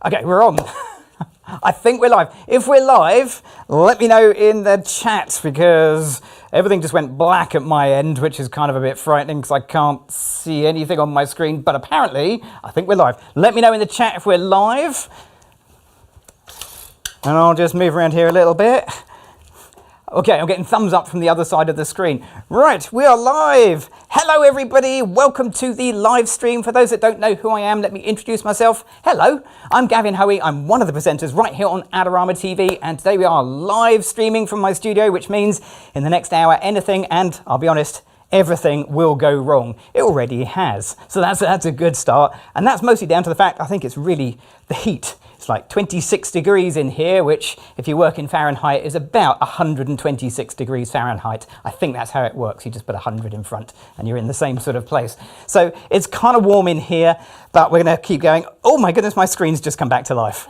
Okay, we're on. I think we're live. If we're live, let me know in the chat because everything just went black at my end, which is kind of a bit frightening because I can't see anything on my screen. But apparently, I think we're live. Let me know in the chat if we're live. And I'll just move around here a little bit. Okay, I'm getting thumbs up from the other side of the screen. Right, we are live. Hello, everybody. Welcome to the live stream. For those that don't know who I am, let me introduce myself. Hello, I'm Gavin Hoey. I'm one of the presenters right here on Adorama TV. And today we are live streaming from my studio, which means in the next hour, anything, and I'll be honest, everything will go wrong. It already has. So that's a good start. And that's mostly down to the fact I think it's really the heat. It's like 26 degrees in here, which if you work in Fahrenheit is about 126 degrees Fahrenheit. I think that's how it works. You just put 100 in front and you're in the same sort of place. So it's kind of warm in here, but we're going to keep going. Oh my goodness, my screen's just come back to life.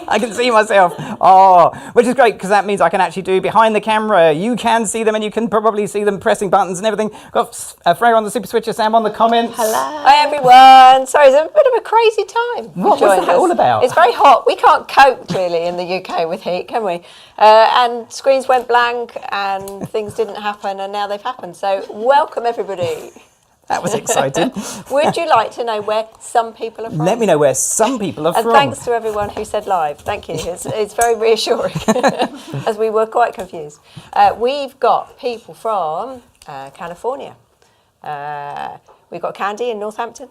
I can see myself. Oh, which is great because that means I can actually do behind the camera. You can see them and you can probably see them pressing buttons and everything. Got Freya on the Super Switcher, Sam on the comments. Hello. Hi everyone. Sorry, it's a bit of a crazy time. What's that all about? It's very hot. We can't cope clearly in the UK with heat, can we? And screens went blank and things didn't happen and now they've happened. So welcome everybody. That was exciting. Would you like to know where some people are from? Let me know where some people are and from. Thanks to everyone who said live. Thank you. It's very reassuring, as we were quite confused. We've got people from California. We've got Candy in Northampton.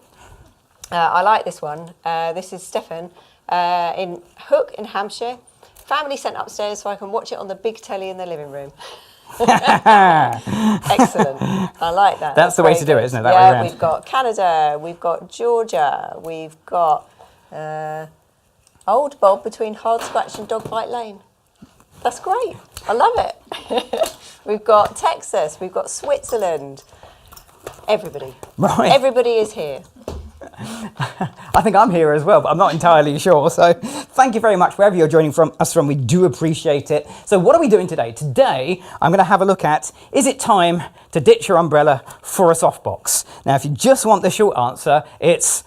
I like this one. This is Stefan in Hook in Hampshire. Family sent upstairs so I can watch it on the big telly in the living room. Excellent. I like that. That's the way to do it, isn't it? That way around. We've got Canada, we've got Georgia, we've got Old Bob between Hard Scratch and Dogfight Lane. That's great. I love it. We've got Texas, we've got Switzerland. Everybody. Right. Everybody is here. I think I'm here as well, but I'm not entirely sure. So thank you very much, wherever you're joining us from. We do appreciate it. So what are we doing today? Today, I'm going to have a look at, is it time to ditch your umbrella for a softbox? Now, if you just want the short answer, it's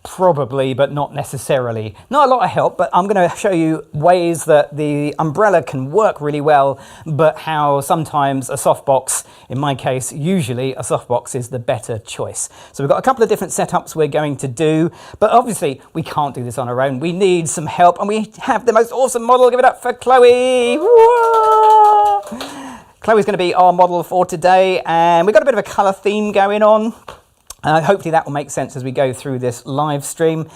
probably, but not necessarily. Not a lot of help, but I'm going to show you ways that the umbrella can work really well, but how sometimes a softbox, in my case, usually a softbox is the better choice. So we've got a couple of different setups we're going to do, but obviously we can't do this on our own. We need some help, and we have the most awesome model. Give it up for Chloe. Whoa! Chloe's going to be our model for today, and we've got a bit of a colour theme going on. Hopefully that will make sense as we go through this live stream.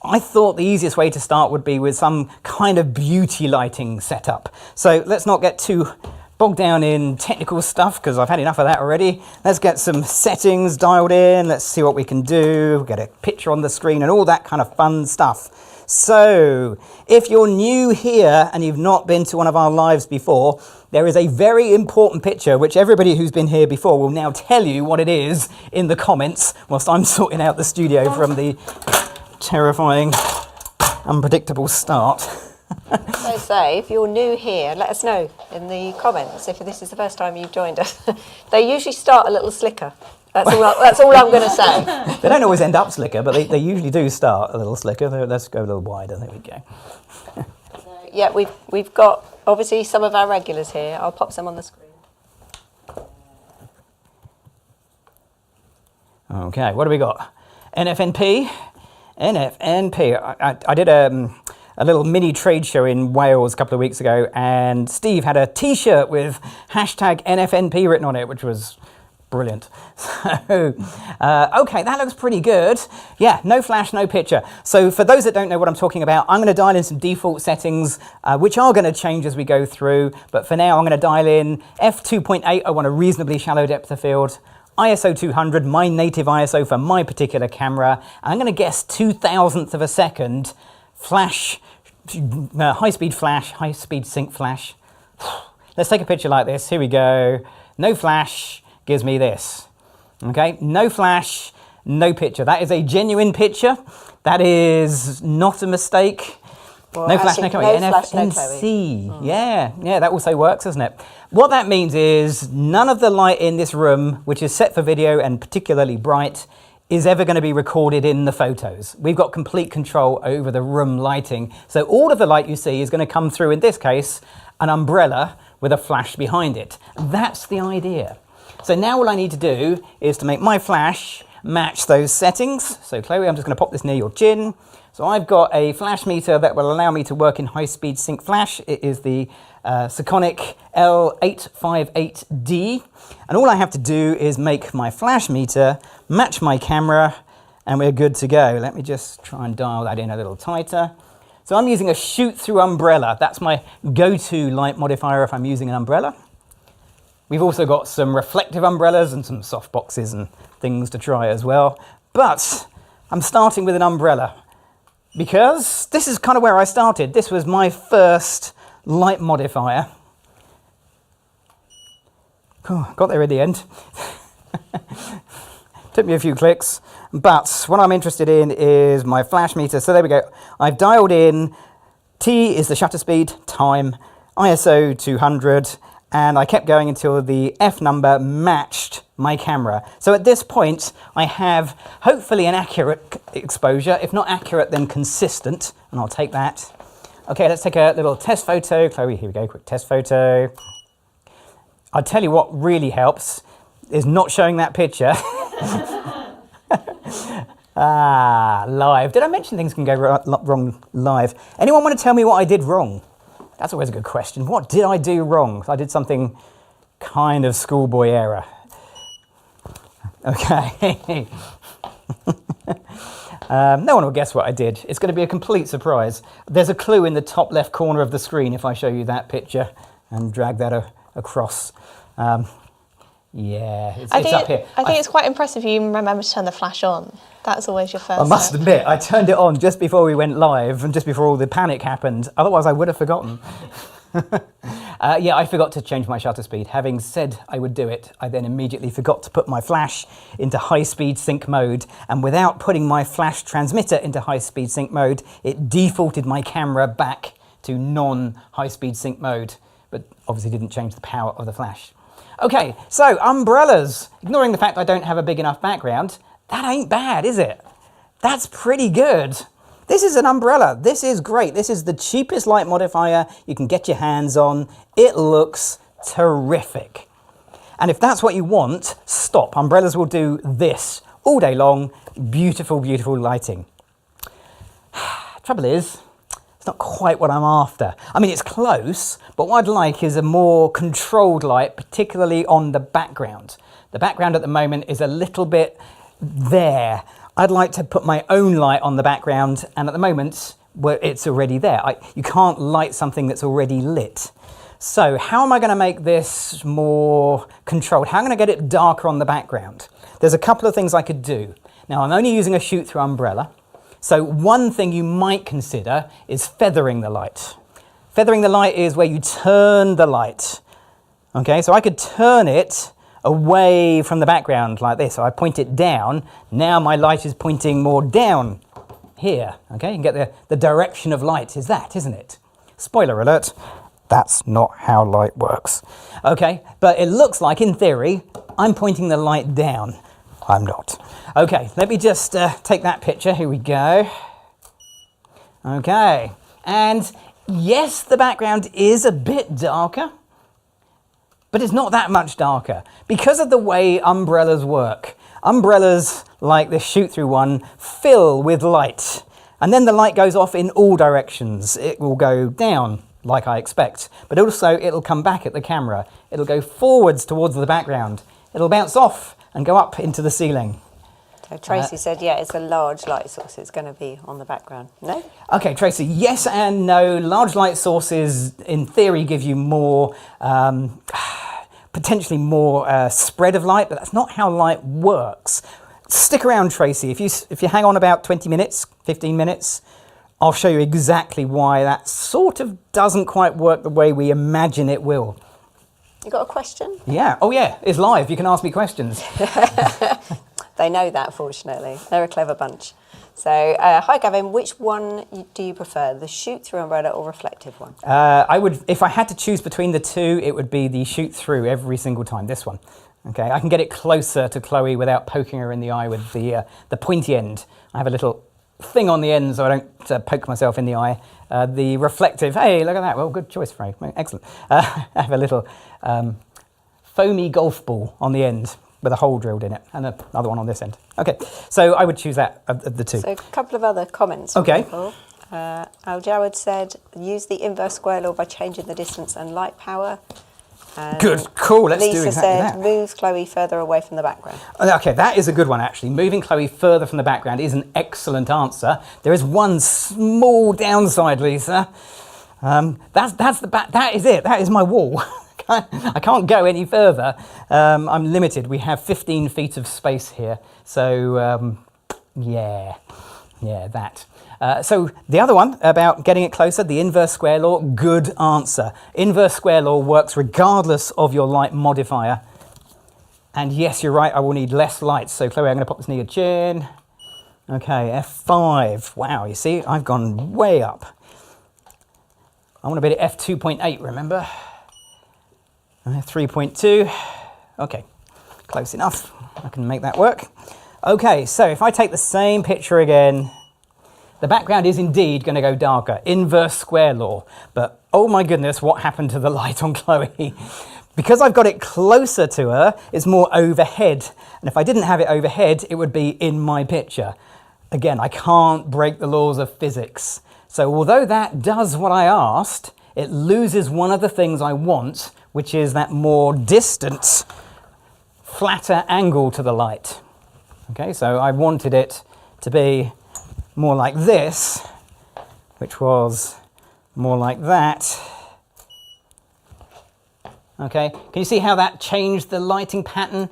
I thought the easiest way to start would be with some kind of beauty lighting setup. So let's not get too bogged down in technical stuff because I've had enough of that already. Let's get some settings dialed in. Let's see what we can do. Get a picture on the screen and all that kind of fun stuff. So if you're new here and you've not been to one of our lives before, there is a very important picture which everybody who's been here before will now tell you what it is in the comments whilst I'm sorting out the studio from the terrifying, unpredictable start. So say, if you're new here, let us know in the comments if this is the first time you've joined us. They usually start a little slicker. That's all I'm going to say. They don't always end up slicker, but they usually do start a little slicker. Let's go a little wider. There we go. Yeah, we've got obviously some of our regulars here. I'll pop some on the screen. Okay, what do we got? NFNP. I did a little mini trade show in Wales a couple of weeks ago, and Steve had a T-shirt with hashtag NFNP written on it, which was brilliant. So, okay, that looks pretty good. Yeah, no flash, no picture. So for those that don't know what I'm talking about, I'm going to dial in some default settings, which are going to change as we go through. But for now, I'm going to dial in f2.8. I want a reasonably shallow depth of field. ISO 200, my native ISO for my particular camera. I'm going to guess 0.002 of a second flash, high-speed flash, high-speed sync flash. Let's take a picture like this. Here we go. No flash. Gives me this. Okay, no flash, no picture. That is a genuine picture. That is not a mistake. Well, no flash, no Chloe. NFNC. Yeah, that also works, doesn't it? What that means is none of the light in this room, which is set for video and particularly bright, is ever going to be recorded in the photos. We've got complete control over the room lighting. So all of the light you see is going to come through, in this case, an umbrella with a flash behind it. That's the idea. So now all I need to do is to make my flash match those settings. So Chloe, I'm just going to pop this near your chin. So I've got a flash meter that will allow me to work in high-speed sync flash. It is the Sekonic L858D. And all I have to do is make my flash meter match my camera, and we're good to go. Let me just try and dial that in a little tighter. So I'm using a shoot-through umbrella. That's my go-to light modifier if I'm using an umbrella. We've also got some reflective umbrellas and some soft boxes and things to try as well. But I'm starting with an umbrella because this is kind of where I started. This was my first light modifier. Oh, got there in the end. Took me a few clicks, but what I'm interested in is my flash meter. So there we go. I've dialed in, T is the shutter speed, time, ISO 200, and I kept going until the F number matched my camera. So at this point, I have hopefully an accurate exposure. If not accurate, then consistent, and I'll take that. Okay, let's take a little test photo. Chloe, here we go, quick test photo. I'll tell you what really helps is not showing that picture. Live. Did I mention things can go wrong live? Anyone want to tell me what I did wrong? That's always a good question. What did I do wrong? I did something kind of schoolboy error. Okay. No one will guess what I did. It's going to be a complete surprise. There's a clue in the top left corner of the screen if I show you that picture and drag that across. Yeah, it's up here. I think it's quite impressive you remember to turn the flash on. That's always your first I must admit, I turned it on just before we went live and just before all the panic happened. Otherwise, I would have forgotten. Yeah, I forgot to change my shutter speed. Having said I would do it, I then immediately forgot to put my flash into high-speed sync mode. And without putting my flash transmitter into high-speed sync mode, it defaulted my camera back to non-high-speed sync mode, but obviously didn't change the power of the flash. Okay, so umbrellas. Ignoring the fact I don't have a big enough background, that ain't bad, is it? That's pretty good. This is an umbrella. This is great. This is the cheapest light modifier you can get your hands on. It looks terrific. And if that's what you want, stop. Umbrellas will do this all day long. Beautiful, beautiful lighting. Trouble is, it's not quite what I'm after. I mean, it's close, but what I'd like is a more controlled light, particularly on the background. The background at the moment is a little bit there. I'd like to put my own light on the background, and at the moment, well, it's already there. You can't light something that's already lit. So how am I going to make this more controlled? How am I going to get it darker on the background? There's a couple of things I could do. Now, I'm only using a shoot-through umbrella. So one thing you might consider is feathering the light. Feathering the light is where you turn the light. Okay, so I could turn it away from the background like this. So I point it down. Now my light is pointing more down here. Okay, you can get the direction of light is that, isn't it? Spoiler alert, that's not how light works. Okay, but it looks like, in theory, I'm pointing the light down. I'm not. Okay, let me just take that picture. Here we go. Okay, and yes, the background is a bit darker, but it's not that much darker because of the way umbrellas work. Umbrellas, like this shoot-through one, fill with light, and then the light goes off in all directions. It will go down, like I expect, but also it'll come back at the camera. It'll go forwards towards the background. It'll bounce off and go up into the ceiling. So Tracy said, yeah, it's a large light source. It's going to be on the background. No? Okay, Tracy, yes and no. Large light sources, in theory, give you more, potentially more spread of light, but that's not how light works. Stick around, Tracy. If you hang on about 20 minutes, 15 minutes, I'll show you exactly why that sort of doesn't quite work the way we imagine it will. You got a question? Yeah. Oh, yeah. It's live. You can ask me questions. They know that, fortunately. They're a clever bunch. So, hi, Gavin. Which one do you prefer, the shoot-through umbrella or reflective one? I would, if I had to choose between the two, it would be the shoot-through every single time. This one. Okay, I can get it closer to Chloe without poking her in the eye with the pointy end. I have a little thing on the end so I don't poke myself in the eye. The reflective, hey, look at that. Well, good choice, Frank. Excellent. I have a little foamy golf ball on the end with a hole drilled in it, and another one on this end. Okay, so I would choose that of the two. So a couple of other comments. Okay. Al Jawad said, use the inverse square law by changing the distance and light power. And good, cool, let's do Lisa exactly said, that. move Chloe further away from the background. Okay, that is a good one, actually. Moving Chloe further from the background is an excellent answer. There is one small downside, Lisa. That's the back. That is it. That is my wall. I can't go any further. I'm limited. We have 15 feet of space here. So, yeah, that. So the other one about getting it closer, the inverse square law, good answer. Inverse square law works regardless of your light modifier. And yes, you're right, I will need less light. So Chloe, I'm going to pop this near your chin. Okay, F5. Wow, you see, I've gone way up. I want to be at F2.8, remember? 3.2. Okay, close enough. I can make that work. Okay, so if I take the same picture again, the background is indeed going to go darker, inverse square law. But oh my goodness, what happened to the light on Chloe? Because I've got it closer to her, it's more overhead. And if I didn't have it overhead, it would be in my picture. Again, I can't break the laws of physics. So although that does what I asked, it loses one of the things I want, which is that more distant, flatter angle to the light. Okay, so I wanted it to be more like this, which was more like that. Okay, can you see how that changed the lighting pattern?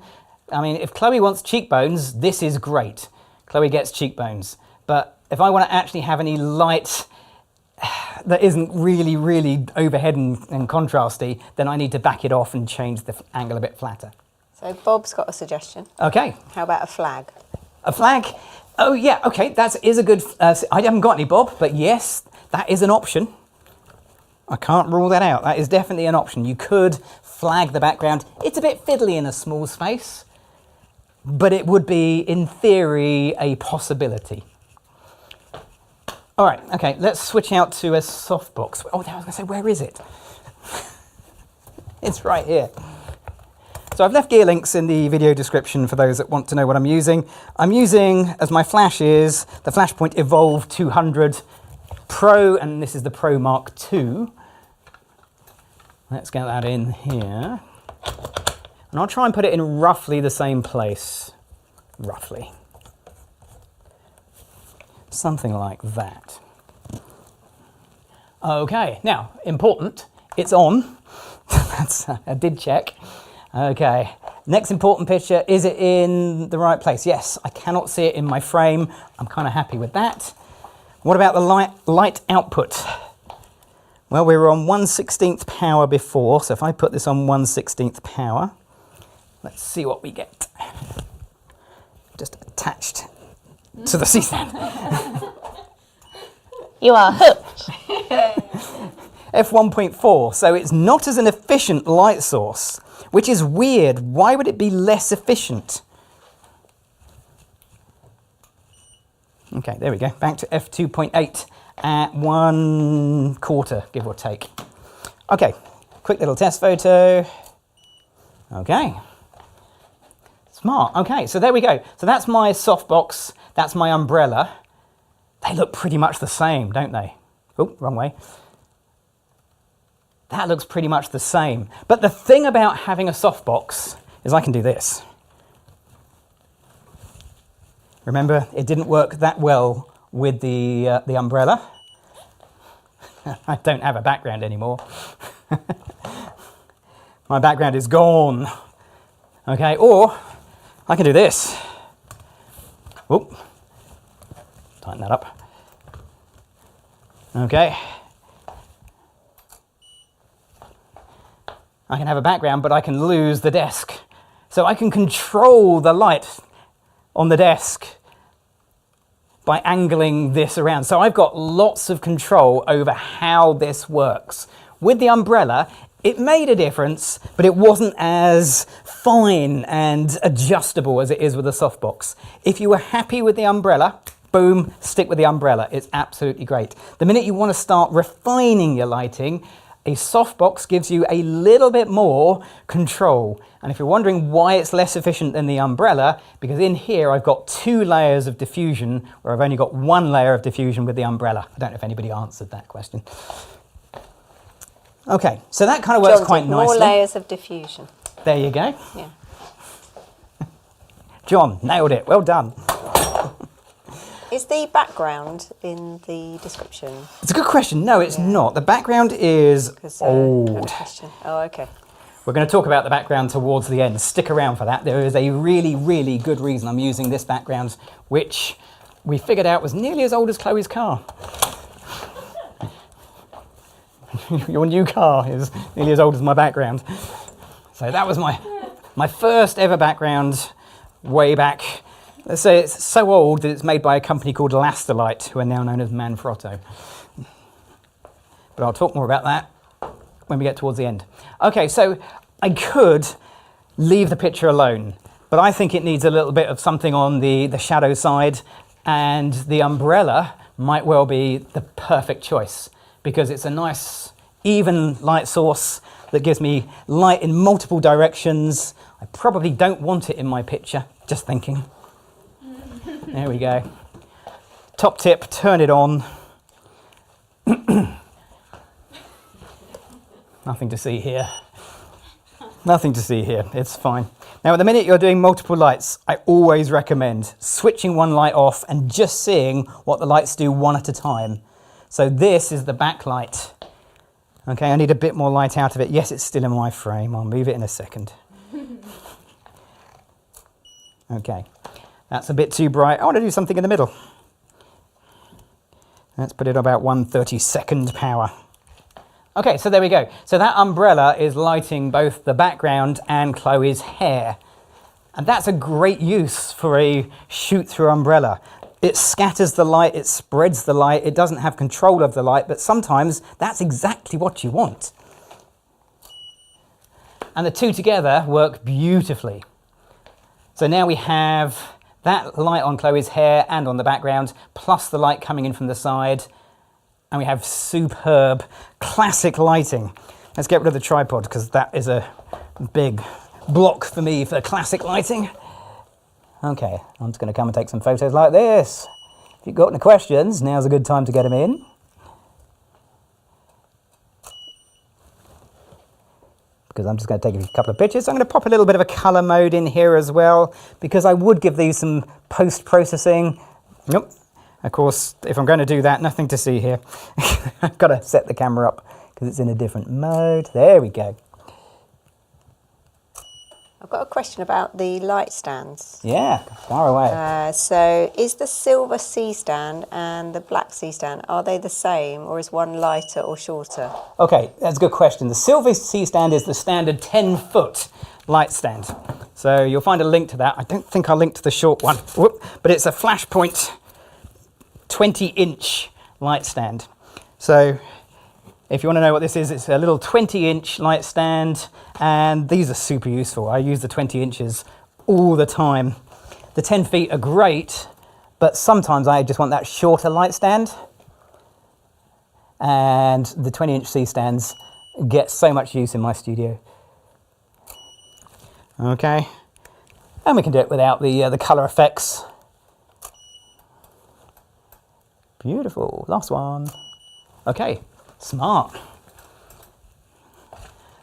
I mean, if Chloe wants cheekbones, this is great. Chloe gets cheekbones. But if I want to actually have any light that isn't really, really overhead and contrasty, then I need to back it off and change the angle a bit flatter. So Bob's got a suggestion. Okay. How about a flag? A flag? Oh yeah, okay, that is a good, I haven't got any, Bob, but yes, that is an option. I can't rule that out. That is definitely an option. You could flag the background. It's a bit fiddly in a small space, but it would be, in theory, a possibility. All right, okay, let's switch out to a softbox. Oh, I was going to say, where is it? It's right here. So I've left gear links in the video description for those that want to know what I'm using. I'm using, as my flash is, the Flashpoint Evolve 200 Pro, and this is the Pro Mark II. Let's get that in here. And I'll try and put it in roughly the same place. Roughly. Something like that. Okay, now, important, it's on. I did check. Okay, next important picture, is it in the right place? Yes, I cannot see it in my frame. I'm kind of happy with that. What about the light output? Well, we were on 1/16th power before, so if I put this on 1/16th power, let's see what we get. Just attached to the C-stand. You are hooked. F1.4, so it's not as an efficient light source, which is weird. Why would it be less efficient? Okay, there we go. Back to F2.8 at 1/4, give or take. Okay, quick little test photo. Okay. Smart. Okay, so there we go. So that's my softbox. That's my umbrella. They look pretty much the same, don't they? Oh, wrong way. That looks pretty much the same. But the thing about having a softbox is I can do this. Remember, it didn't work that well with the umbrella. I don't have a background anymore. My background is gone. Okay, or I can do this. Whoop. Tighten that up. Okay. I can have a background, but I can lose the desk. So I can control the light on the desk by angling this around. So I've got lots of control over how this works. With the umbrella, it made a difference, but it wasn't as fine and adjustable as it is with a softbox. If you were happy with the umbrella, boom, stick with the umbrella. It's absolutely great. The minute you want to start refining your lighting, a softbox gives you a little bit more control. And if you're wondering why it's less efficient than the umbrella, because in here I've got 2 layers of diffusion, where I've only got 1 layer of diffusion with the umbrella. I don't know if anybody answered that question. Okay, so that kind of works quite nicely. More layers of diffusion. There you go. Yeah. John, nailed it. Well done. Is the background in the description? It's a good question. No, it's not. The background is old. Question. Oh, okay. We're going to talk about the background towards the end. Stick around for that. There is a really, really good reason I'm using this background, which we figured out was nearly as old as Chloe's car. Your new car is nearly as old as my background. So that was my first ever background way back. Let's say it's so old that it's made by a company called Elastilite, who are now known as Manfrotto. But I'll talk more about that when we get towards the end. Okay, so I could leave the picture alone, but I think it needs a little bit of something on the shadow side, and the umbrella might well be the perfect choice, because it's a nice, even light source that gives me light in multiple directions. I probably don't want it in my picture, just thinking. There we go. Top tip, turn it on. Nothing to see here. Nothing to see here, it's fine. Now, at the minute you're doing multiple lights, I always recommend switching one light off and just seeing what the lights do one at a time. So this is the backlight. Okay, I need a bit more light out of it. Yes, it's still in my frame. I'll move it in a second. Okay, that's a bit too bright. I want to do something in the middle. Let's put it about 1/32nd power. Okay, so there we go. So that umbrella is lighting both the background and Chloe's hair. And that's a great use for a shoot-through umbrella. It scatters the light, it spreads the light, it doesn't have control of the light, but sometimes that's exactly what you want. And the two together work beautifully. So now we have that light on Chloe's hair and on the background, plus the light coming in from the side, and we have superb classic lighting. Let's get rid of the tripod, because that is a big block for me for classic lighting. Okay, I'm just going to come and take some photos like this. If you've got any questions, now's a good time to get them in. Because I'm just going to take a couple of pictures. I'm going to pop a little bit of a colour mode in here as well, because I would give these some post-processing. Nope. Of course, if I'm going to do that, nothing to see here. I've got to set the camera up because it's in a different mode. There we go. I've got a question about the light stands. Yeah, far away. So is the silver C stand and the black C stand, are they the same, or is one lighter or shorter? Okay, that's a good question. The silver C stand is the standard 10-foot light stand. So you'll find a link to that. I don't think I'll link to the short one, but it's a Flashpoint 20-inch light stand. So if you want to know what this is, it's a little 20-inch light stand, and these are super useful. I use the 20 inches all the time. The 10 feet are great, but sometimes I just want that shorter light stand, and the 20-inch C stands get so much use in my studio. Okay, and we can do it without the color effects. Beautiful, last one. Okay, smart.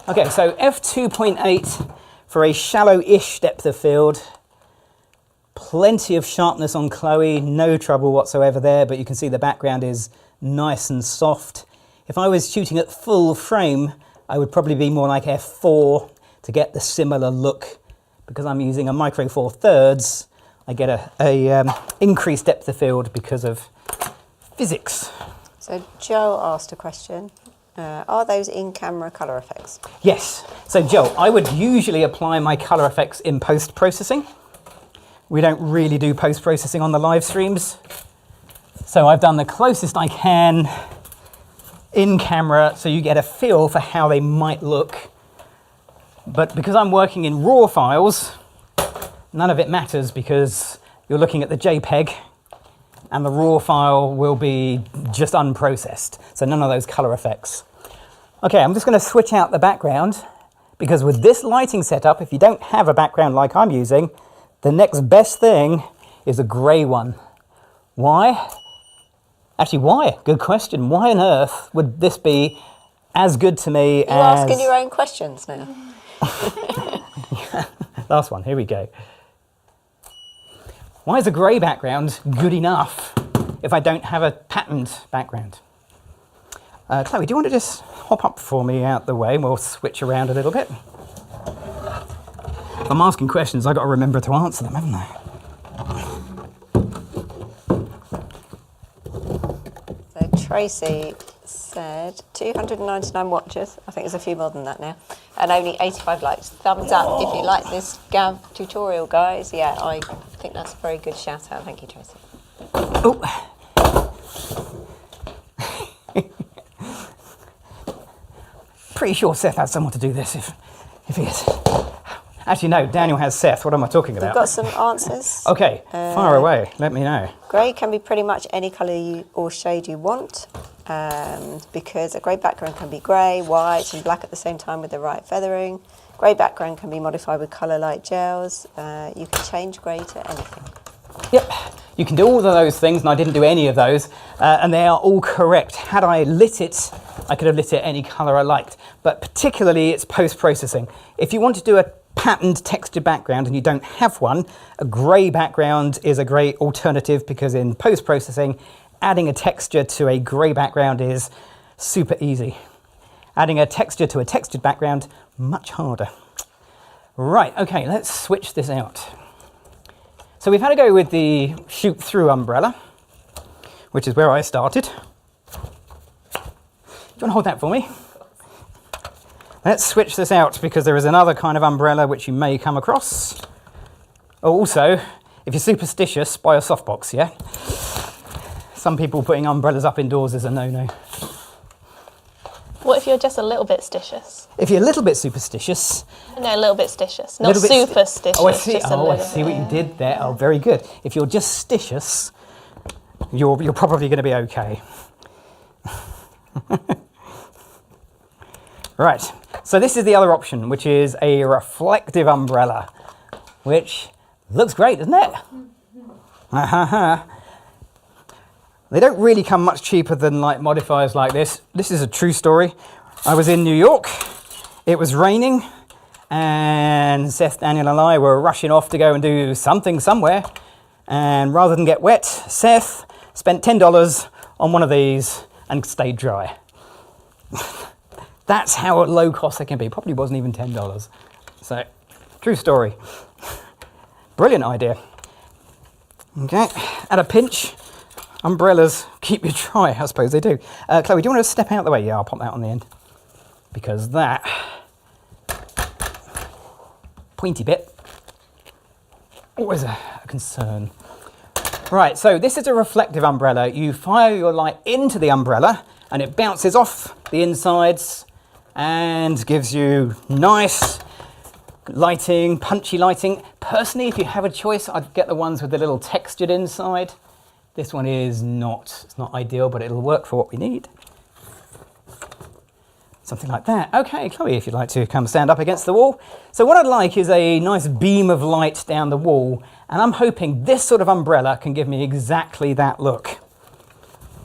Okay, so f2.8 for a shallow-ish depth of field. Plenty of sharpness on Chloe, no trouble whatsoever there, but you can see the background is nice and soft. If I was shooting at full frame, I would probably be more like f4 to get the similar look. Because I'm using a micro 4/3, I get a increased depth of field because of physics. So Joe asked a question. Are those in-camera colour effects? Yes. So Joe, I would usually apply my colour effects in post-processing. We don't really do post-processing on the live streams. So I've done the closest I can in camera so you get a feel for how they might look. But because I'm working in raw files, none of it matters because you're looking at the JPEG and the raw file will be just unprocessed. So none of those color effects. Okay, I'm just going to switch out the background because with this lighting setup, if you don't have a background like I'm using, the next best thing is a gray one. Why? Actually, why? Good question. Why on earth would this be as good to me as... You're asking your own questions now. Last one, here we go. Why is a grey background good enough if I don't have a patterned background? Chloe, do you want to just hop up for me out the way and we'll switch around a little bit? If I'm asking questions, I've got to remember to answer them, haven't I? So Tracy said 299 watches. I think there's a few more than that now. And only 85 likes. Thumbs up if you like this Gav tutorial, guys. Yeah, I think that's a very good shout out. Thank you, Tracy. Oh. Pretty sure Seth has someone to do this if he is. Actually, no, Daniel has Seth. What am I talking about? We've got some answers. Okay, fire away. Let me know. Grey can be pretty much any colour or shade you want, because a grey background can be grey, white and black at the same time with the right feathering. Grey background can be modified with colour light gels. You can change grey to anything. Yep, you can do all of those things, and I didn't do any of those, and they are all correct. Had I lit it, I could have lit it any colour I liked, but particularly it's post-processing. If you want to do a patterned textured background and you don't have one, a grey background is a great alternative because in post-processing, adding a texture to a grey background is super easy. Adding a texture to a textured background, much harder. Right, okay, let's switch this out. So we've had to go with the shoot through umbrella, which is where I started. Do you want to hold that for me? Let's switch this out because there is another kind of umbrella which you may come across. Oh, also, if you're superstitious, buy a softbox, yeah? Some people putting umbrellas up indoors is a no-no. What if you're just a little bit stitious? If you're a little bit superstitious... No, a little bit stitious. Not superstitious. Oh, I see. Just I see what you did there. Oh, very good. If you're just stitious, you're probably going to be okay. Right. So this is the other option, which is a reflective umbrella, which looks great, doesn't it? They don't really come much cheaper than like modifiers like this. This is a true story. I was in New York. It was raining. And Seth, Daniel and I were rushing off to go and do something somewhere. And rather than get wet, Seth spent $10 on one of these and stayed dry. That's how low cost they can be. Probably wasn't even $10. So, true story. Brilliant idea. Okay, at a pinch, umbrellas keep you dry, I suppose they do. Chloe, do you want to step out of the way? Yeah, I'll pop that on the end. Because that pointy bit, always a concern. Right, so this is a reflective umbrella. You fire your light into the umbrella and it bounces off the insides and gives you nice lighting, punchy lighting. Personally, if you have a choice, I'd get the ones with the little textured inside. This one is not, it's not ideal, but it'll work for what we need. Something like that. Okay, Chloe, if you'd like to come stand up against the wall. So what I'd like is a nice beam of light down the wall, and I'm hoping this sort of umbrella can give me exactly that look.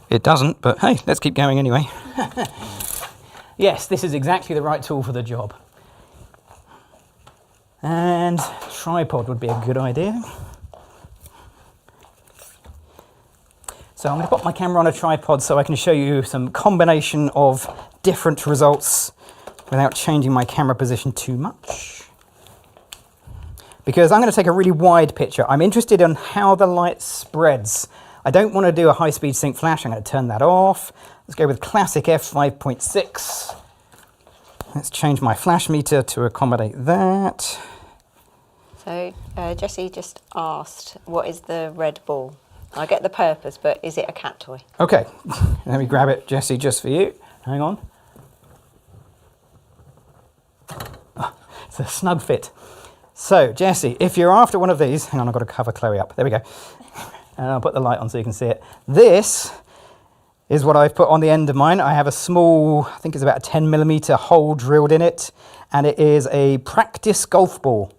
It doesn't, but hey, let's keep going anyway. Yes, this is exactly the right tool for the job. And tripod would be a good idea. So I'm going to put my camera on a tripod so I can show you some combination of different results without changing my camera position too much. Because I'm going to take a really wide picture. I'm interested in how the light spreads. I don't want to do a high-speed sync flash. I'm going to turn that off. Let's go with classic f5.6. Let's change my flash meter to accommodate that. So Jessie just asked, what is the red ball? I get the purpose, but is it a cat toy? Okay, let me grab it, Jessie, just for you. Hang on. Oh, it's a snug fit. So, Jessie, if you're after one of these, hang on, I've got to cover Chloe up. There we go. And I'll put the light on so you can see it. This is what I've put on the end of mine. I have a small, I think it's about a 10mm hole drilled in it, and it is a practice golf ball.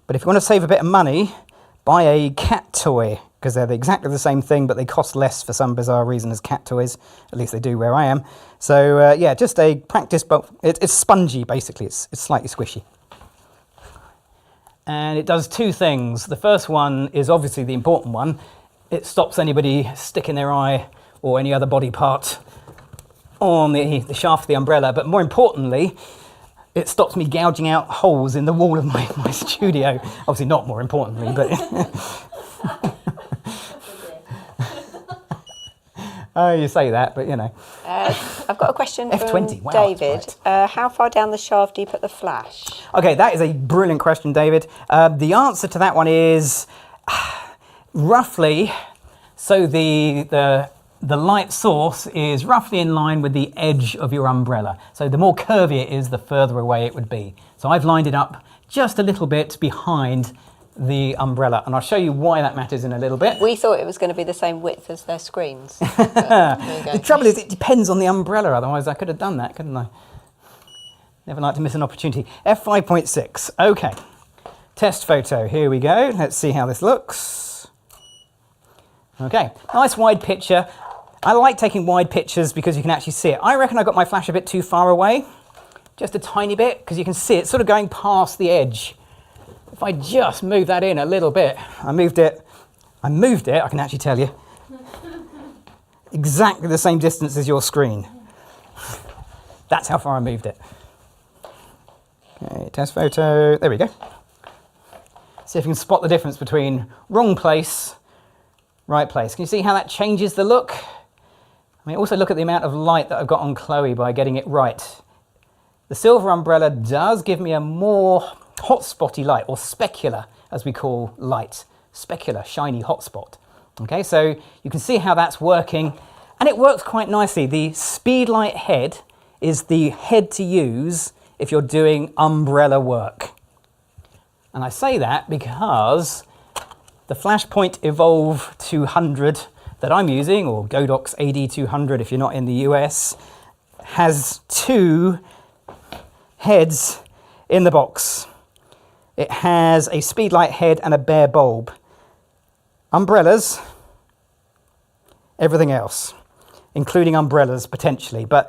But if you want to save a bit of money, buy a cat toy, because they're exactly the same thing, but they cost less for some bizarre reason as cat toys. At least they do where I am. So yeah, just a practice ball. It's spongy, basically. It's slightly squishy. And it does two things. The first one is obviously the important one. It stops anybody sticking their eye or any other body part on the shaft of the umbrella. But more importantly, it stops me gouging out holes in the wall of my studio. Obviously not more importantly, but... Oh, you say that, but you know. I've got a question F20, from wow, David. right. How far down the shaft do you put the flash? Okay, that is a brilliant question, David. The answer to that one is roughly, so the light source is roughly in line with the edge of your umbrella. So the more curvy it is, the further away it would be. So I've lined it up just a little bit behind the umbrella, and I'll show you why that matters in a little bit. We thought it was going to be the same width as their screens. The trouble is, it depends on the umbrella, otherwise I could have done that, couldn't I? Never like to miss an opportunity. F5.6, okay. Test photo, here we go. Let's see how this looks. Okay, nice wide picture. I like taking wide pictures because you can actually see it. I reckon I got my flash a bit too far away, just a tiny bit, because you can see it sort of going past the edge. If I just move that in a little bit, I moved it, I can actually tell you, exactly the same distance as your screen. That's how far I moved it. Okay, test photo, there we go. See if you can spot the difference between wrong place, right place. Can you see how that changes the look? I mean, also look at the amount of light that I've got on Chloe by getting it right. The silver umbrella does give me a more hot spotty light, or specular as we call light. Specular, shiny hot spot. Okay, so you can see how that's working, and it works quite nicely. The speedlight head is the head to use if you're doing umbrella work. And I say that because the Flashpoint Evolve 200 that I'm using, or Godox AD200 if you're not in the US, has two heads in the box. It has a speedlight head and a bare bulb. Umbrellas, everything else, including umbrellas potentially. But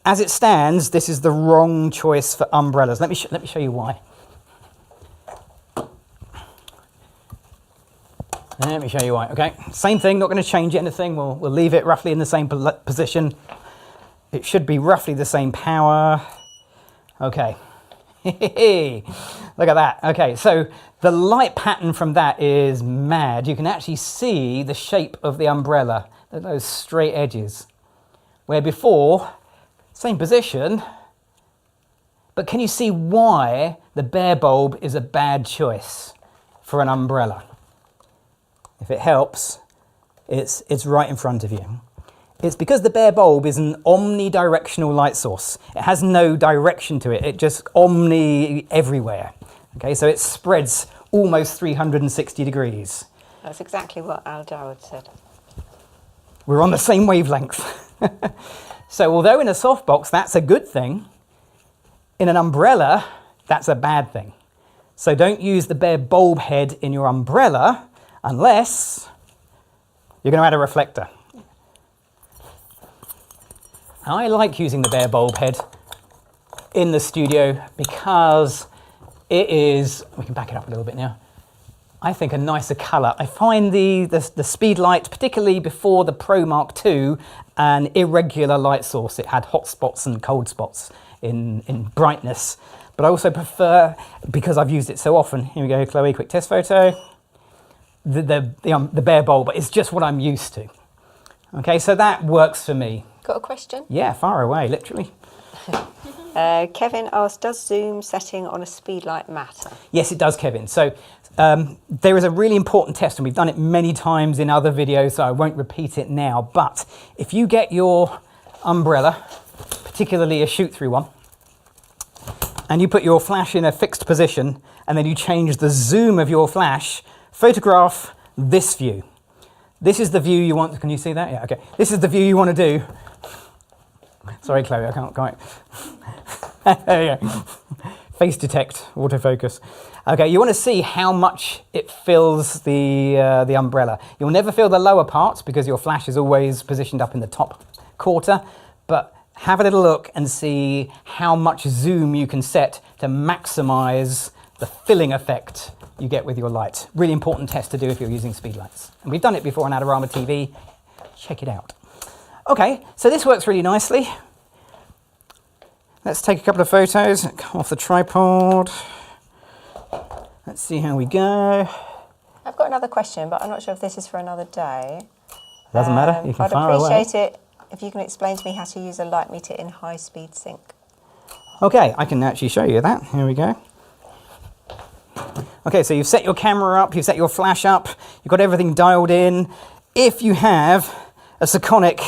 as it stands, this is the wrong choice for umbrellas. Let me show you why. Let me show you why. Okay, same thing, not going to change anything. We'll leave it roughly in the same position. It should be roughly the same power. Okay. Look at that. Okay, so the light pattern from that is mad. You can actually see the shape of the umbrella, those straight edges. Where before, same position, but can you see why the bare bulb is a bad choice for an umbrella? If it helps, it's right in front of you. It's because the bare bulb is an omnidirectional light source. It has no direction to it. It just omni everywhere. Okay, so it spreads almost 360 degrees. That's exactly what Al Dawud said. We're on the same wavelength. So although in a softbox that's a good thing, in an umbrella that's a bad thing. So don't use the bare bulb head in your umbrella unless you're going to add a reflector. I like using the bare bulb head in the studio because it is, we can back it up a little bit now, I think a nicer colour. I find the speed light, particularly before the Pro Mark II, an irregular light source. It had hot spots and cold spots in brightness. But I also prefer, because I've used it so often, here we go, Chloe, quick test photo, the bare bulb, but it's just what I'm used to. Okay, so that works for me. Got a question? Yeah, far away, literally. Kevin asked, does zoom setting on a speedlight matter? Yes, it does, Kevin. So there is a really important test, and we've done it many times in other videos, so I won't repeat it now. But if you get your umbrella particularly a shoot-through one, and you put your flash in a fixed position, and then you change the zoom of your flash, photograph this view. This is the view you want. Can you see that? Yeah, okay. This is the view you want to do. Sorry, Chloe, I can't quite. There you go. Face detect, autofocus. Okay, you want to see how much it fills the umbrella. You'll never fill the lower parts because your flash is always positioned up in the top quarter, but have a little look and see how much zoom you can set to maximize the filling effect you get with your light. Really important test to do if you're using speed lights. And we've done it before on Adorama TV. Check it out. Okay, so this works really nicely. Let's take a couple of photos, come off the tripod. Let's see how we go. I've got another question, but I'm not sure if this is for another day. Doesn't matter, you can I'd fire away. appreciate it if you can explain to me how to use a light meter in high-speed sync. Okay, I can actually show you that. Here we go. Okay, so you've set your camera up, you've set your flash up, you've got everything dialed in. If you have a Sekonic,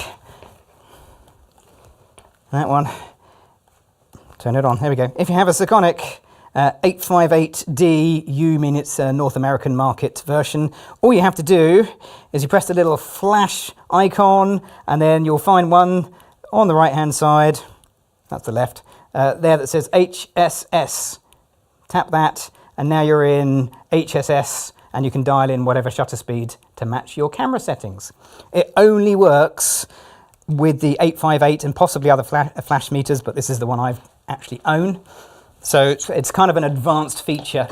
that one, turn it on, there we go. If you have a Sekonic 858D, you mean it's a North American market version, all you have to do is you press the little flash icon, and then you'll find one on the right hand side, that's the left, there that says HSS. Tap that, and now you're in HSS, and you can dial in whatever shutter speed to match your camera settings. It only works with the 858 and possibly other flash meters, but this is the one I actually own. So it's kind of an advanced feature.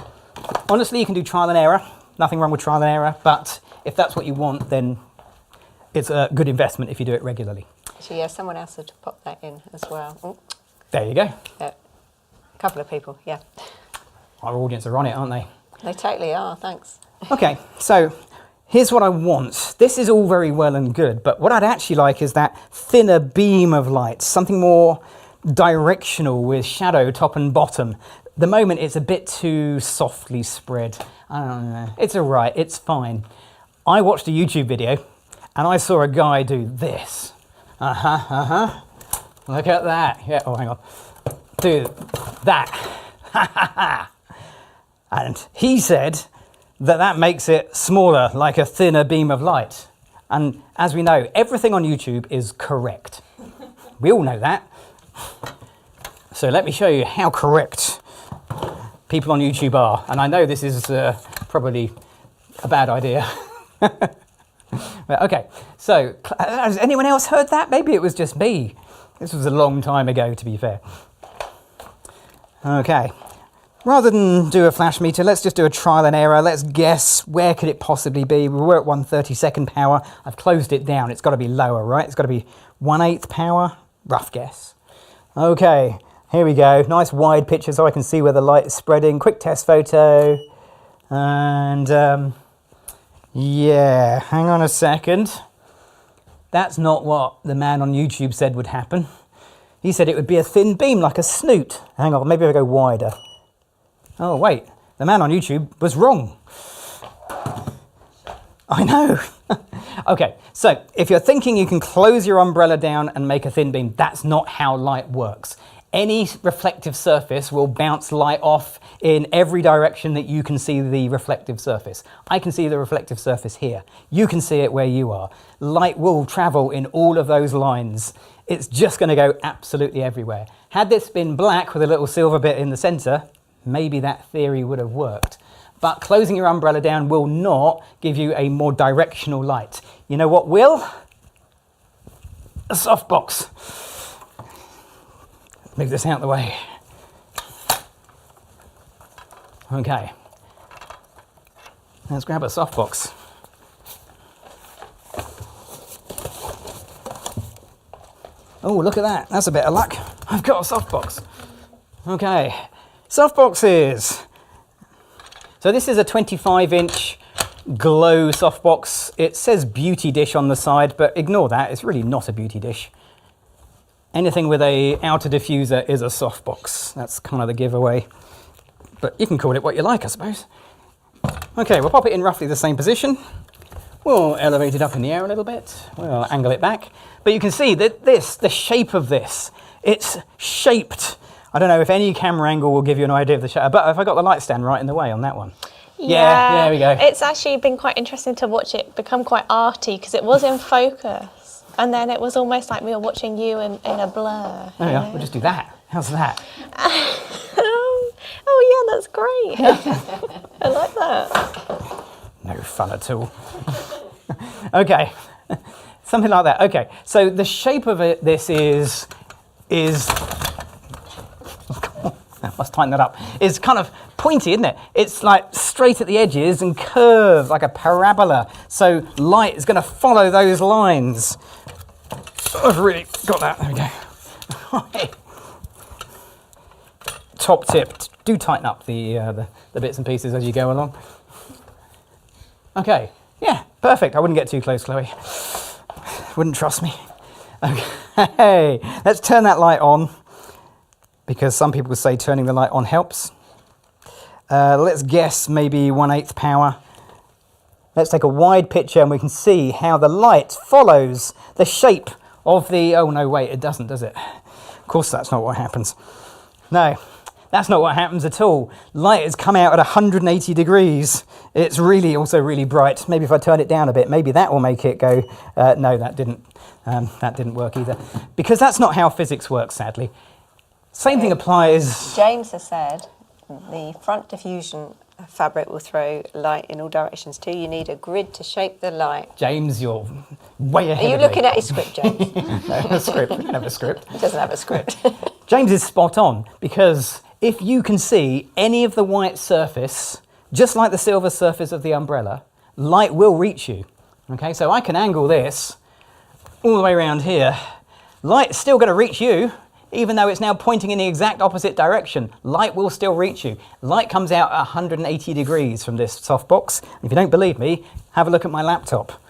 Honestly, you can do trial and error. Nothing wrong with trial and error, but if that's what you want, then it's a good investment if you do it regularly. Actually, yeah, someone else had popped that in as well. Oh. There you go. Yeah. A couple of people, yeah. Our audience are on it, aren't they? They totally are, thanks. Okay, so here's what I want. This is all very well and good, but what I'd actually like is that thinner beam of light, something more directional with shadow top and bottom. At the moment it's a bit too softly spread. I don't know. It's all right, it's fine. I watched a YouTube video and I saw a guy do this. Look at that. Yeah, oh, hang on. Do that. And he said that that makes it smaller, like a thinner beam of light. And as we know, everything on YouTube is correct. We all know that. So let me show you how correct people on YouTube are. And I know this is probably a bad idea. Okay, so has anyone else heard that? Maybe it was just me. This was a long time ago, to be fair. Okay. Rather than do a flash meter, let's just do a trial and error. Let's guess, where could it possibly be? We were at 1/32 power. I've closed it down. It's got to be lower, right? It's got to be 1/8 power. Rough guess. Okay, here we go. Nice wide picture so I can see where the light is spreading. Quick test photo. And yeah, hang on a second. That's not what the man on YouTube said would happen. He said it would be a thin beam like a snoot. Hang on, maybe I'll go wider. Oh, wait, the man on YouTube was wrong. I know. Okay, so if you're thinking you can close your umbrella down and make a thin beam, that's not how light works. Any reflective surface will bounce light off in every direction that you can see the reflective surface. I can see the reflective surface here. You can see it where you are. Light will travel in all of those lines. It's just going to go absolutely everywhere. Had this been black with a little silver bit in the center, maybe that theory would have worked. But closing your umbrella down will not give you a more directional light. You know what will? A softbox. Move this out of the way. Okay. Let's grab a softbox. Oh, look at that. That's a bit of luck. I've got a softbox. Okay. Softboxes. So this is a 25-inch glow softbox. It says beauty dish on the side, but ignore that. It's really not a beauty dish. Anything with a outer diffuser is a softbox. That's kind of the giveaway. But you can call it what you like, I suppose. Okay, we'll pop it in roughly the same position. We'll elevate it up in the air a little bit. We'll angle it back. But you can see that the shape of this it's shaped. I don't know if any camera angle will give you an idea of the shadow, but have I got the light stand right in the way on that one? Yeah, there we go. It's actually been quite interesting to watch it become quite arty because it was in focus and then it was almost like we were watching you in a blur. There we are. We'll just do that. How's that? Oh yeah, that's great. I like that. No fun at all. Okay, something like that. Okay, so the shape of this is I must tighten that up. It's kind of pointy, isn't it? It's like straight at the edges and curved like a parabola. So light is going to follow those lines. I've really got that. There we go. Top tip: do tighten up the bits and pieces as you go along. Okay. Yeah, perfect. I wouldn't get too close, Chloe. Wouldn't trust me. Okay, let's turn that light on, because some people say turning the light on helps. Let's guess maybe 1/8 power. Let's take a wide picture and we can see how the light follows the shape of the... Oh no, wait, it doesn't, does it? Of course that's not what happens. No, that's not what happens at all. Light has come out at 180 degrees. It's really also really bright. Maybe if I turn it down a bit, maybe that will make it go... no, that didn't work either. Because that's not how physics works, sadly. Same thing applies... James has said the front diffusion fabric will throw light in all directions too. You need a grid to shape the light. James, you're way ahead of me. Are you looking at his script, James? No, a script. We don't have a script. He doesn't have a script. James is spot on, because if you can see any of the white surface, just like the silver surface of the umbrella, light will reach you. Okay, so I can angle this all the way around here. Light's still going to reach you, even though it's now pointing in the exact opposite direction. Light will still reach you. Light comes out at 180 degrees from this softbox. If you don't believe me, have a look at my laptop.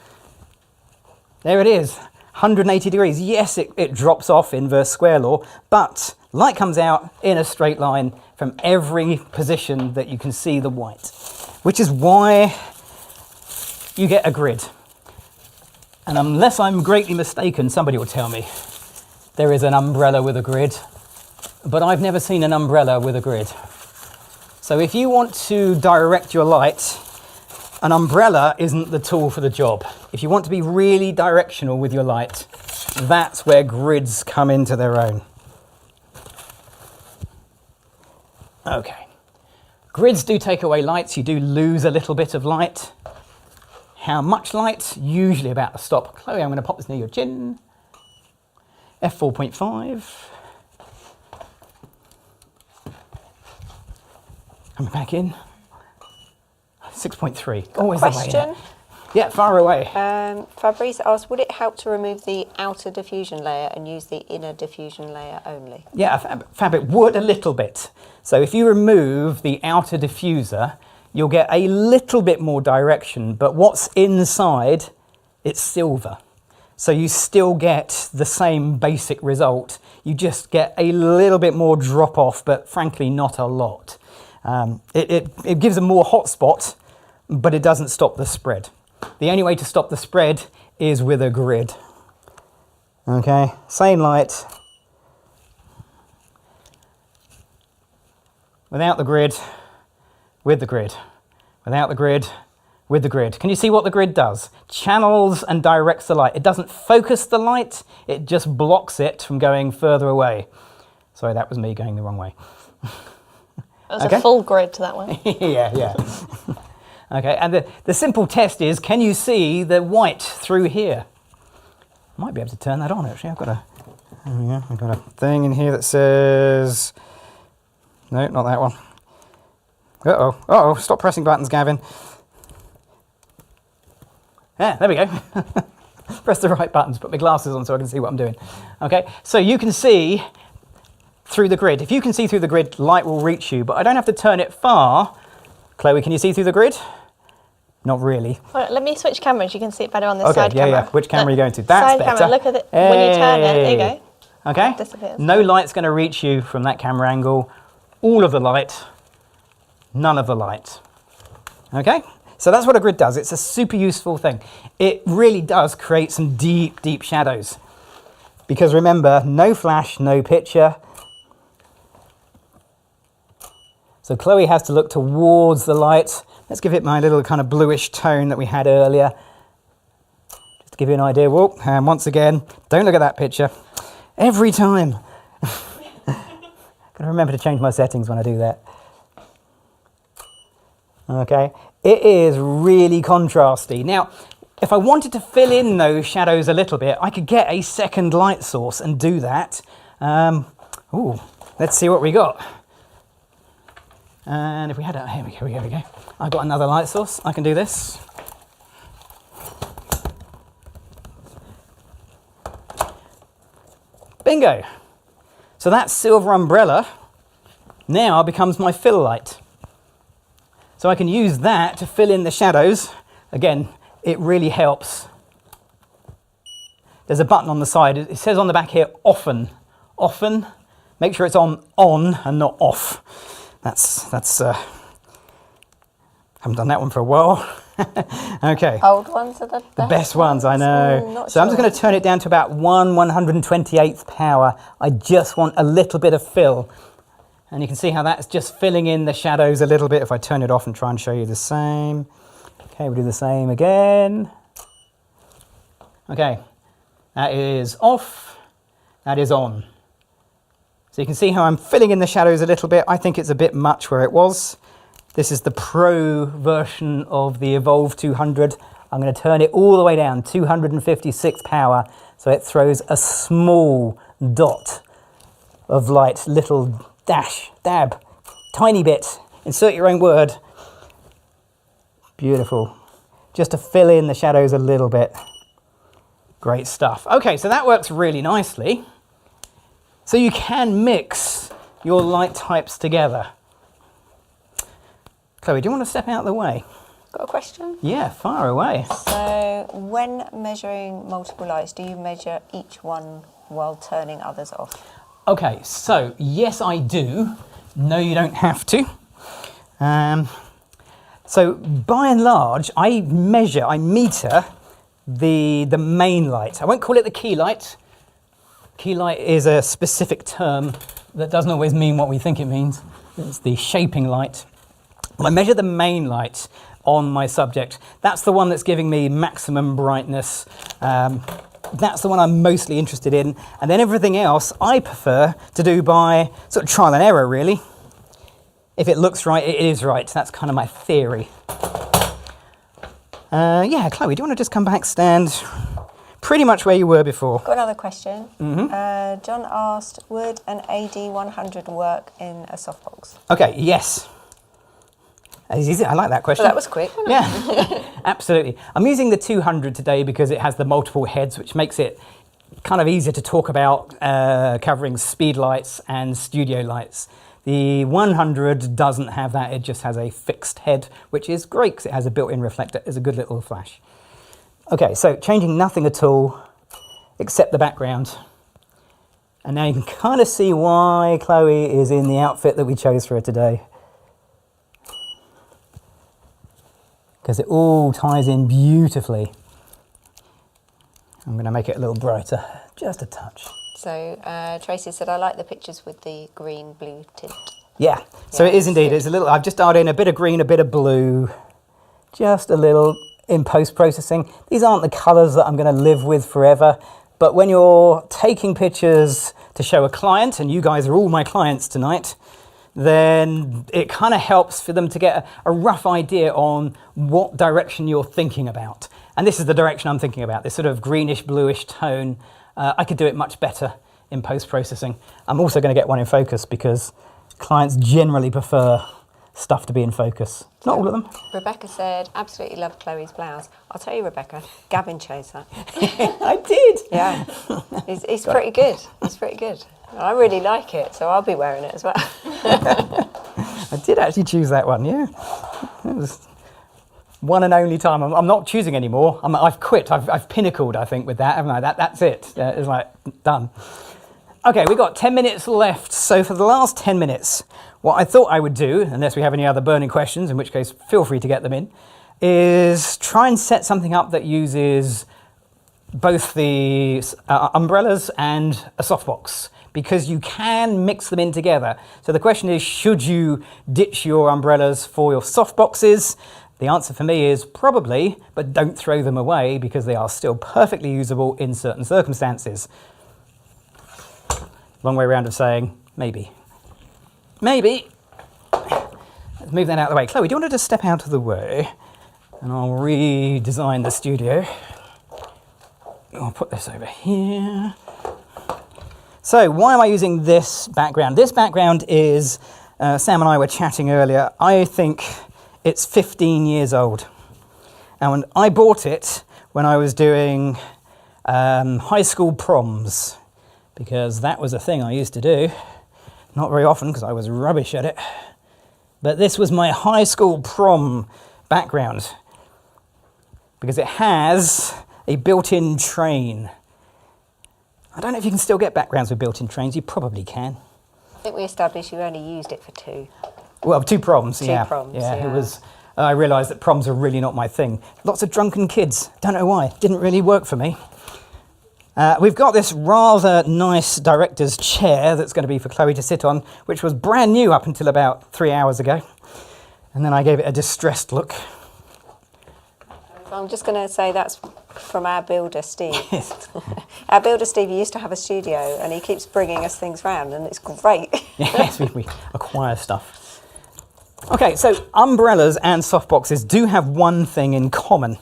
There it is, 180 degrees. Yes, it drops off inverse square law, but light comes out in a straight line from every position that you can see the white, which is why you get a grid. And unless I'm greatly mistaken, somebody will tell me, there is an umbrella with a grid, but I've never seen an umbrella with a grid. So if you want to direct your light, an umbrella isn't the tool for the job. If you want to be really directional with your light, that's where grids come into their own. Okay. Grids do take away lights. You do lose a little bit of light. How much light? Usually about the stop. Chloe, I'm going to pop this near your chin. f4.5. Coming back in. 6.3. Always the way. Question? Yeah, far away. Fabrice asked, would it help to remove the outer diffusion layer and use the inner diffusion layer only? Yeah, Fab, would a little bit. So if you remove the outer diffuser, you'll get a little bit more direction, but what's inside, it's silver. So you still get the same basic result. You just get a little bit more drop off, but frankly, not a lot. It gives a more hot spot, but it doesn't stop the spread. The only way to stop the spread is with a grid. Okay, same light. Without the grid, with the grid. Without the grid, with the grid. Can you see what the grid does? Channels and directs the light. It doesn't focus the light, it just blocks it from going further away. Sorry, that was me going the wrong way. It was a full grid to that one. yeah. Okay, and the simple test is, can you see the white through here? I might be able to turn that on actually. I've got a thing in here that says, no, not that one. Uh-oh, stop pressing buttons, Gavin. Yeah, there we go. Press the right buttons, put my glasses on so I can see what I'm doing. Okay, so you can see through the grid. If you can see through the grid, light will reach you, but I don't have to turn it far. Chloe, can you see through the grid? Not really. Well, let me switch cameras. You can see it better on this side camera. Yeah. Which camera are you going to? That's side better. Camera. Look at it. When you turn it, there you go. Okay. It disappears. No light's going to reach you from that camera angle. All of the light, none of the light. Okay? So that's what a grid does. It's a super useful thing. It really does create some deep, deep shadows. because remember, no flash, no picture. So Chloe has to look towards the light. Let's give it my little kind of bluish tone that we had earlier. Just to give you an idea. Whoa, and once again, don't look at that picture. Every time. Gotta remember to change my settings when I do that. Okay, it is really contrasty. Now, if I wanted to fill in those shadows a little bit, I could get a second light source and do that. Ooh, let's see what we got. And if we had a, here we go. I've got another light source. I can do this. Bingo. So that silver umbrella now becomes my fill light. So I can use that to fill in the shadows. Again, it really helps. There's a button on the side. It says on the back here, often. Often. Make sure it's on and not off. That's haven't done that one for a while. Okay. Old ones are the best ones, I know. So I'm just going to turn it down to about 1/128th power. I just want a little bit of fill. And you can see how that's just filling in the shadows a little bit. If I turn it off and try and show you the same. Okay, we'll do the same again. Okay, that is off, that is on. So you can see how I'm filling in the shadows a little bit. I think it's a bit much where it was. This is the Pro version of the Evolve 200. I'm going to turn it all the way down, 256 power, so it throws a small dot of light, little dash, dab, tiny bit. Insert your own word. Beautiful. Just to fill in the shadows a little bit. Great stuff. Okay, so that works really nicely. So you can mix your light types together. Chloe, do you want to step out of the way? Got a question? Yeah, far away. So when measuring multiple lights, do you measure each one while turning others off? Okay, so yes, I do. No, you don't have to. So by and large, I meter the main light. I won't call it the key light. Key light is a specific term that doesn't always mean what we think it means. It's the shaping light. Well, I measure the main light on my subject. That's the one that's giving me maximum brightness. That's the one I'm mostly interested in. And then everything else I prefer to do by sort of trial and error, really. If it looks right, it is right. That's kind of my theory. Yeah, Chloe, do you want to just come back, stand pretty much where you were before? Got another question. John asked, would an AD100 work in a softbox? Okay, yes. I like that question. Well, that was quick, wasn't it? Yeah, absolutely. I'm using the 200 today because it has the multiple heads, which makes it kind of easier to talk about covering speed lights and studio lights. The 100 doesn't have that, it just has a fixed head, which is great because it has a built-in reflector. It's a good little flash. Okay, so changing nothing at all except the background. And now you can kind of see why Chloe is in the outfit that we chose for her today. Because it all ties in beautifully. I'm going to make it a little brighter, just a touch. So Tracy said, I like the pictures with the green-blue tint. Yeah, so it is indeed. It's a little. I've just added in a bit of green, a bit of blue, just a little in post-processing. These aren't the colours that I'm going to live with forever, but when you're taking pictures to show a client, and you guys are all my clients tonight, then it kind of helps for them to get a rough idea on what direction you're thinking about. And this is the direction I'm thinking about, this sort of greenish, bluish tone. I could do it much better in post-processing. I'm also going to get one in focus because clients generally prefer stuff to be in focus. Not all of them. Rebecca said, absolutely love Chloe's blouse. I'll tell you, Rebecca, Gavin chose that. I did. Yeah, he's pretty good. He's pretty good. I really like it, so I'll be wearing it as well. I did actually choose that one, yeah. It was one and only time. I'm not choosing anymore. I've quit. I've pinnacled, I think, with that, haven't I? That's it. It's like, done. Okay, we've got 10 minutes left. So for the last 10 minutes, what I thought I would do, unless we have any other burning questions, in which case feel free to get them in, is try and set something up that uses both the umbrellas and a softbox, because you can mix them in together. So the question is, should you ditch your umbrellas for your softboxes? The answer for me is probably, but don't throw them away because they are still perfectly usable in certain circumstances. Long way around of saying maybe. Maybe. Let's move that out of the way. Chloe, do you want to just step out of the way? And I'll redesign the studio. I'll put this over here. So why am I using this background? This background is, Sam and I were chatting earlier, I think it's 15 years old. And I bought it when I was doing high school proms, because that was a thing I used to do. Not very often because I was rubbish at it. But this was my high school prom background, because it has a built-in train. I don't know if you can still get backgrounds with built-in trains. You probably can. I think we established you only used it for 2. Well, 2 proms, yeah. 2 proms, yeah. yeah. It was. I realised that proms are really not my thing. Lots of drunken kids. Don't know why. Didn't really work for me. We've got this rather nice director's chair that's going to be for Chloe to sit on, which was brand new up until about 3 hours ago. And then I gave it a distressed look. I'm just going to say that's from our builder, Steve. Our builder, Steve, used to have a studio and he keeps bringing us things round and it's great. Yes, we acquire stuff. Okay, so umbrellas and softboxes do have one thing in common.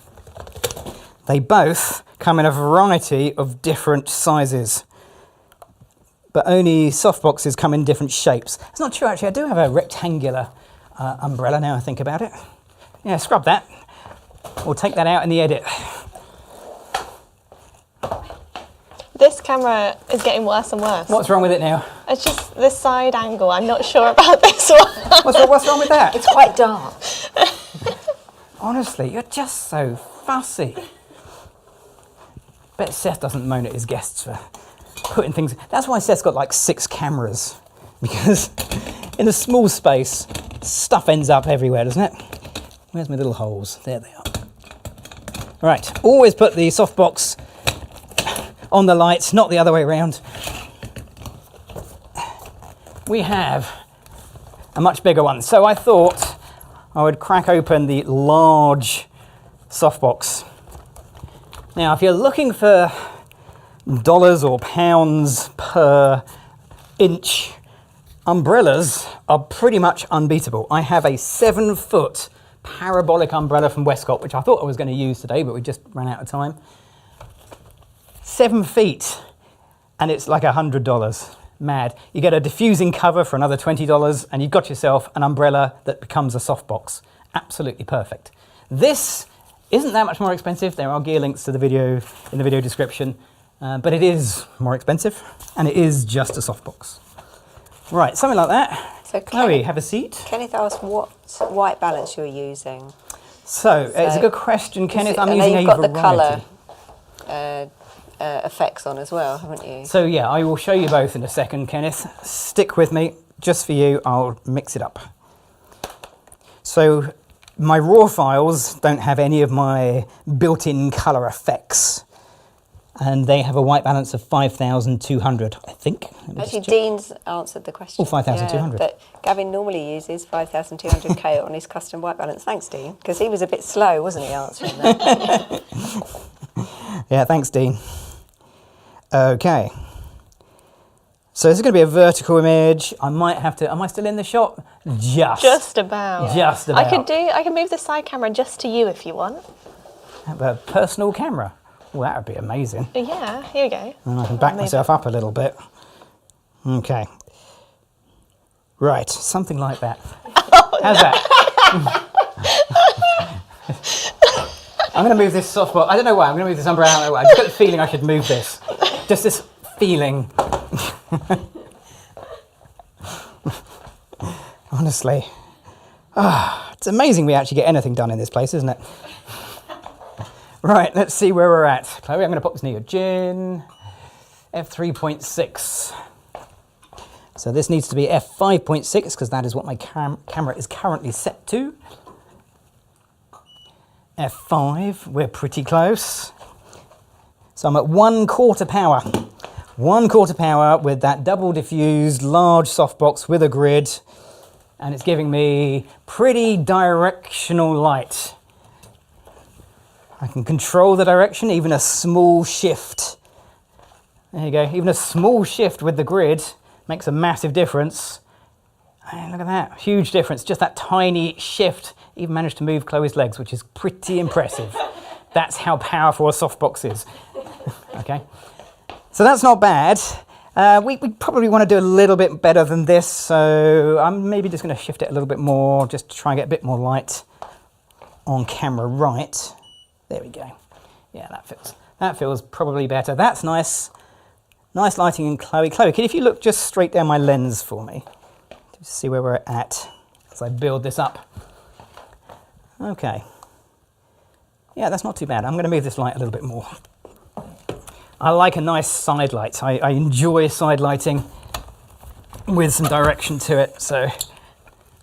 They both come in a variety of different sizes, but only softboxes come in different shapes. It's not true, actually. I do have a rectangular umbrella now I think about it. Yeah, scrub that. We'll take that out in the edit. This camera is getting worse and worse. What's wrong with it now? It's just the side angle. I'm not sure about this one. What's wrong with that? It's quite dark. Honestly, you're just so fussy. Bet Seth doesn't moan at his guests for putting things. That's why Seth's got like 6 cameras, because in a small space, stuff ends up everywhere, doesn't it? Where's my little holes? There they are. Right, always put the softbox on the lights, not the other way around. We have a much bigger one, so I thought I would crack open the large softbox. Now, if you're looking for dollars or pounds per inch, umbrellas are pretty much unbeatable. I have a 7-foot parabolic umbrella from Westcott, which I thought I was going to use today, but we just ran out of time. 7 feet, and it's like $100. Mad. You get a diffusing cover for another $20, and you've got yourself an umbrella that becomes a softbox. Absolutely perfect. This isn't that much more expensive. There are gear links to the video in the video description, but it is more expensive, and it is just a softbox. Right, something like that. So Chloe, have a seat. Kenneth asked what white balance you're using. So it's a good question, Kenneth. I'm and using then a you've got variety. the colour effects on as well, haven't you? So yeah, I will show you both in a second, Kenneth. Stick with me. Just for you, I'll mix it up. So my raw files don't have any of my built-in colour effects, and they have a white balance of 5,200, I think. Actually, Dean's answered the question. Oh, 5,200. Yeah, but Gavin normally uses 5,200K on his custom white balance. Thanks, Dean, because he was a bit slow, wasn't he, answering that? Yeah, thanks, Dean. Okay. So this is going to be a vertical image. I might have to. Am I still in the shot? Just about. Just about. I can move the side camera just to you if you want. Have a personal camera. Well, that would be amazing. Yeah, here we go. And I can back myself up a little bit. Okay. Right, something like that. How's that? I'm going to move this softbox. I don't know why. I'm going to move this umbrella. I don't know why. I just got the feeling I should move this. Just this feeling. Honestly. It's amazing we actually get anything done in this place, isn't it? Right, let's see where we're at. Chloe, I'm going to pop this near your chin. F3.6. So this needs to be F5.6 because that is what my camera is currently set to. F5, we're pretty close. So I'm at 1/4 power. 1/4 power with that double diffused large softbox with a grid, and it's giving me pretty directional light. I can control the direction, even a small shift. There you go, even a small shift with the grid makes a massive difference. And look at that, huge difference, just that tiny shift. Even managed to move Chloe's legs, which is pretty impressive. That's how powerful a softbox is. Okay, so that's not bad. We probably want to do a little bit better than this, so I'm maybe just going to shift it a little bit more, just to try and get a bit more light on camera right. There we go. Yeah, that feels probably better. That's nice. Nice lighting in Chloe. Chloe, if you look just straight down my lens for me, to see where we're at as I build this up. Okay. Yeah, that's not too bad. I'm going to move this light a little bit more. I like a nice side light. I enjoy side lighting with some direction to it. So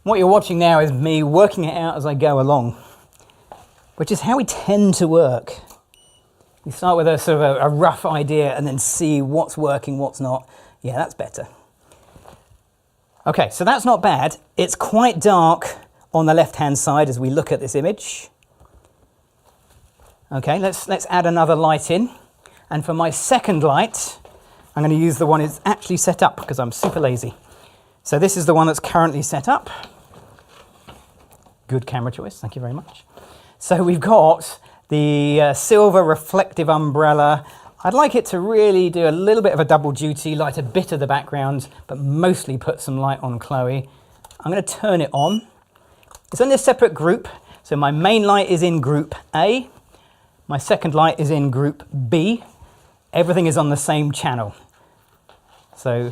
what you're watching now is me working it out as I go along, which is how we tend to work. You start with a sort of a rough idea and then see what's working, what's not. Yeah, that's better. Okay, so that's not bad. It's quite dark on the left-hand side as we look at this image. Okay, let's add another light in. And for my second light, I'm going to use the one that's actually set up because I'm super lazy. So this is the one that's currently set up. Good camera choice, thank you very much. So we've got the silver reflective umbrella. I'd like it to really do a little bit of a double duty, light a bit of the background, but mostly put some light on Chloe. I'm going to turn it on. It's in a separate group. So my main light is in group A. My second light is in group B. Everything is on the same channel. So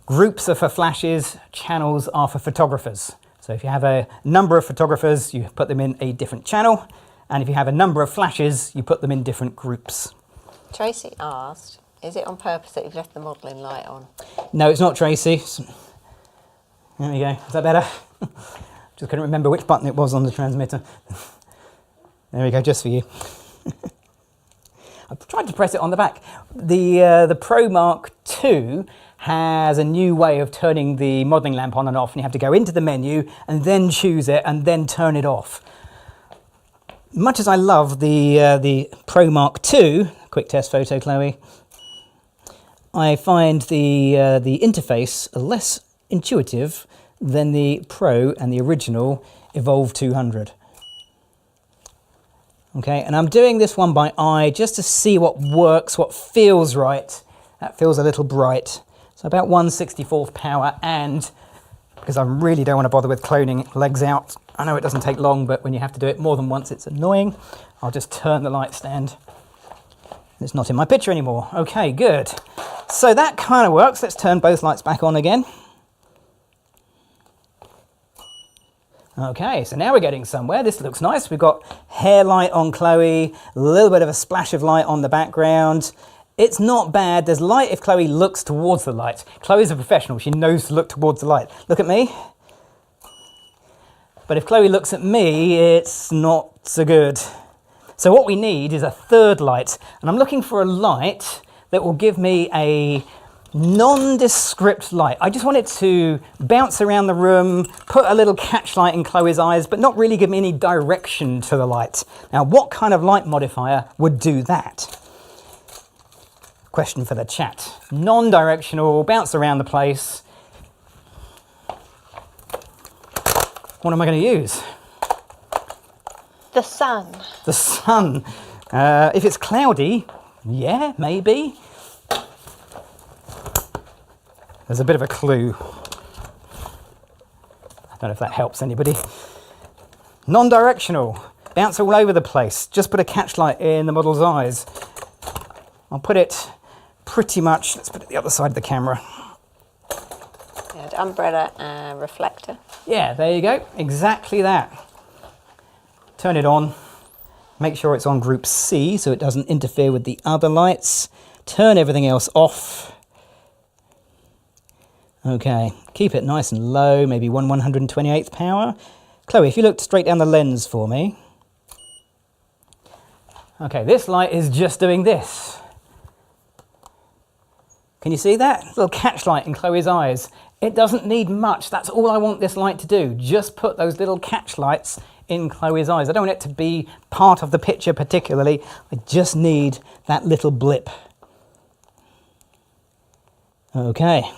groups are for flashes, channels are for photographers. So if you have a number of photographers, you put them in a different channel. And if you have a number of flashes, you put them in different groups. Tracy asked, is it on purpose that you've left the modelling light on? No, it's not, Tracy. There we go. Is that better? Just couldn't remember which button it was on the transmitter. There we go, just for you. I've tried to press it on the back. The Pro Mark II has a new way of turning the modelling lamp on and off, and you have to go into the menu and then choose it and then turn it off. Much as I love the Pro Mark II, quick test photo, Chloe, I find the interface less intuitive than the Pro and the original Evolve 200. Okay, and I'm doing this one by eye just to see what works, what feels right. That feels a little bright. So about 1/64th power, and because I really don't want to bother with cloning legs out. I know it doesn't take long, but when you have to do it more than once, it's annoying. I'll just turn the light stand. It's not in my picture anymore. Okay, good. So that kind of works. Let's turn both lights back on again. Okay, so now we're getting somewhere. This looks nice. We've got hair light on Chloe, a little bit of a splash of light on the background. It's not bad. There's light if Chloe looks towards the light. Chloe's a professional. She knows to look towards the light. Look at me. But if Chloe looks at me, it's not so good. So what we need is a third light. And I'm looking for a light that will give me a nondescript light. I just want it to bounce around the room, put a little catch light in Chloe's eyes, but not really give me any direction to the light. Now, what kind of light modifier would do that? Question for the chat. Non-directional, bounce around the place. What am I going to use? The sun. The sun. If it's cloudy, yeah, maybe. There's a bit of a clue. I don't know if that helps anybody. Non-directional, bounce all over the place. Just put a catch light in the model's eyes. I'll put it pretty much, let's put it the other side of the camera. Yeah, the umbrella and reflector. Yeah, there you go, exactly that. Turn it on, make sure it's on group C so it doesn't interfere with the other lights. Turn everything else off. Okay, keep it nice and low, maybe 1/128th power. Chloe, if you look straight down the lens for me. Okay, this light is just doing this. Can you see that? Little catch light in Chloe's eyes. It doesn't need much. That's all I want this light to do. Just put those little catch lights in Chloe's eyes. I don't want it to be part of the picture particularly. I just need that little blip. Okay.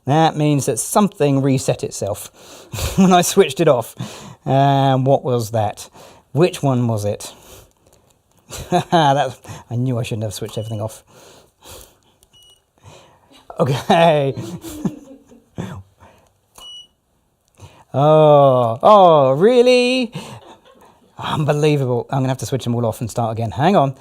That means that something reset itself when I switched it off. What was that? Which one was it? I knew I shouldn't have switched everything off. Okay. Oh, really? Unbelievable. I'm going to have to switch them all off and start again. Hang on.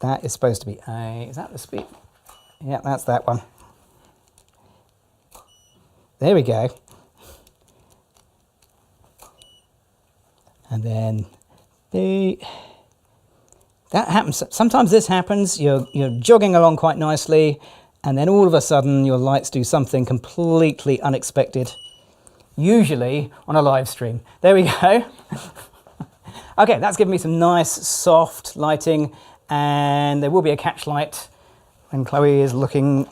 That is supposed to be a... Is that the speed? Yeah, that's that one. There we go. And then that happens. Sometimes this happens. You're jogging along quite nicely, and then all of a sudden your lights do something completely unexpected. Usually on a live stream. There we go. Okay, that's given me some nice soft lighting, and there will be a catch light when Chloe is looking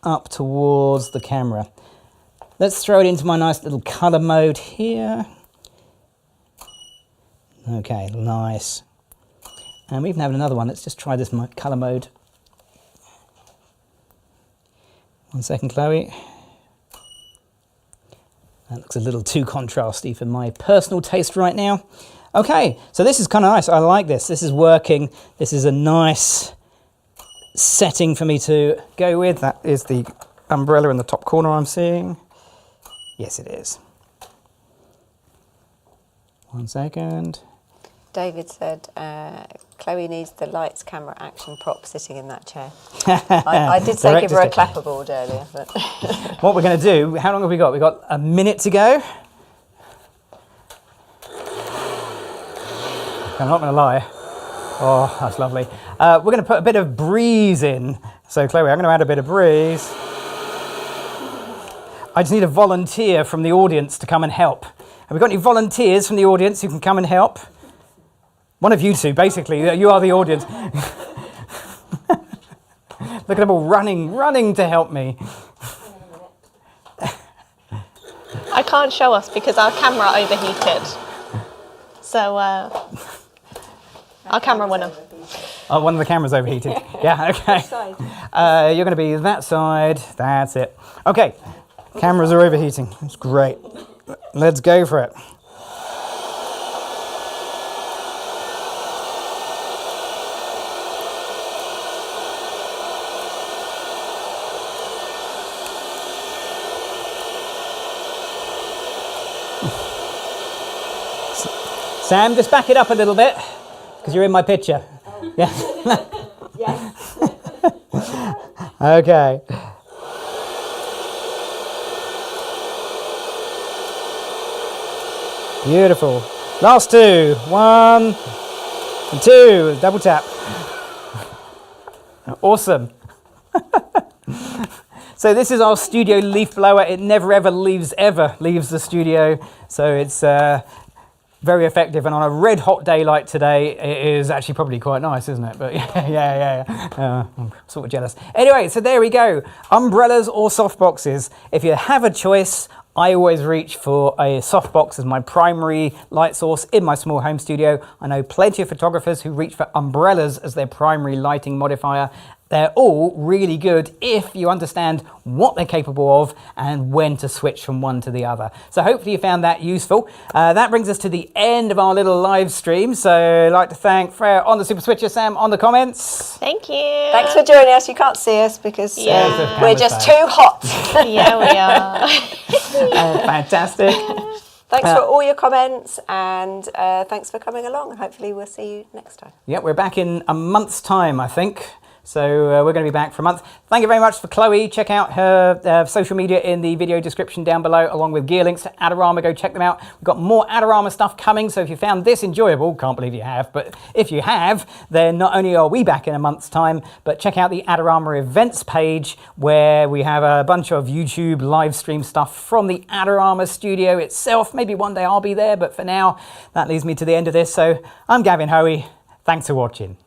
up towards the camera. Let's throw it into my nice little color mode here. Okay, nice. And we even have another one. Let's just try this color mode. 1 second, Chloe. That looks a little too contrasty for my personal taste right now. Okay, so this is kind of nice. I like this. This is working. This is a nice setting for me to go with. That is the umbrella in the top corner I'm seeing. Yes, it is. 1 second. David said, Chloe needs the lights, camera, action prop sitting in that chair. I did say give her a clapperboard earlier. But what we're going to do, how long have we got? We've got a minute to go. I'm not going to lie. Oh, that's lovely. We're going to put a bit of breeze in. So, Chloe, I'm going to add a bit of breeze. I just need a volunteer from the audience to come and help. Have we got any volunteers from the audience who can come and help? One of you two, basically. You are the audience. Look at them all running to help me. I can't show us because our camera overheated. So our camera winner. Oh, one of the cameras overheated. Yeah, okay. You're going to be that side. That's it. Okay, cameras are overheating. That's great. Let's go for it. Sam, just back it up a little bit, because you're in my picture. Oh. Yeah. yes. Okay. Beautiful. Last two. 1 and 2. Double tap. Awesome. So this is our studio leaf blower. It never ever leaves the studio. So it's very effective, and on a red hot day like today, it is actually probably quite nice, isn't it? But yeah. I'm sort of jealous. Anyway, so there we go. Umbrellas or softboxes. If you have a choice, I always reach for a softbox as my primary light source in my small home studio. I know plenty of photographers who reach for umbrellas as their primary lighting modifier. They're all really good if you understand what they're capable of and when to switch from one to the other. So hopefully you found that useful. That brings us to the end of our little live stream. So I'd like to thank Freya on the Super Switcher, Sam on the comments. Thank you. Thanks for joining us. You can't see us because we're just too hot. Yeah, we are. Fantastic. Thanks for all your comments, and thanks for coming along. Hopefully we'll see you next time. Yeah, we're back in a month's time, I think. So we're going to be back for a month. Thank you very much for Chloe. Check out her social media in the video description down below, along with gear links to Adorama. Go check them out. We've got more Adorama stuff coming. So if you found this enjoyable, can't believe you have, but if you have, then not only are we back in a month's time, but check out the Adorama events page where we have a bunch of YouTube live stream stuff from the Adorama studio itself. Maybe one day I'll be there, but for now, that leads me to the end of this. So I'm Gavin Hoey. Thanks for watching.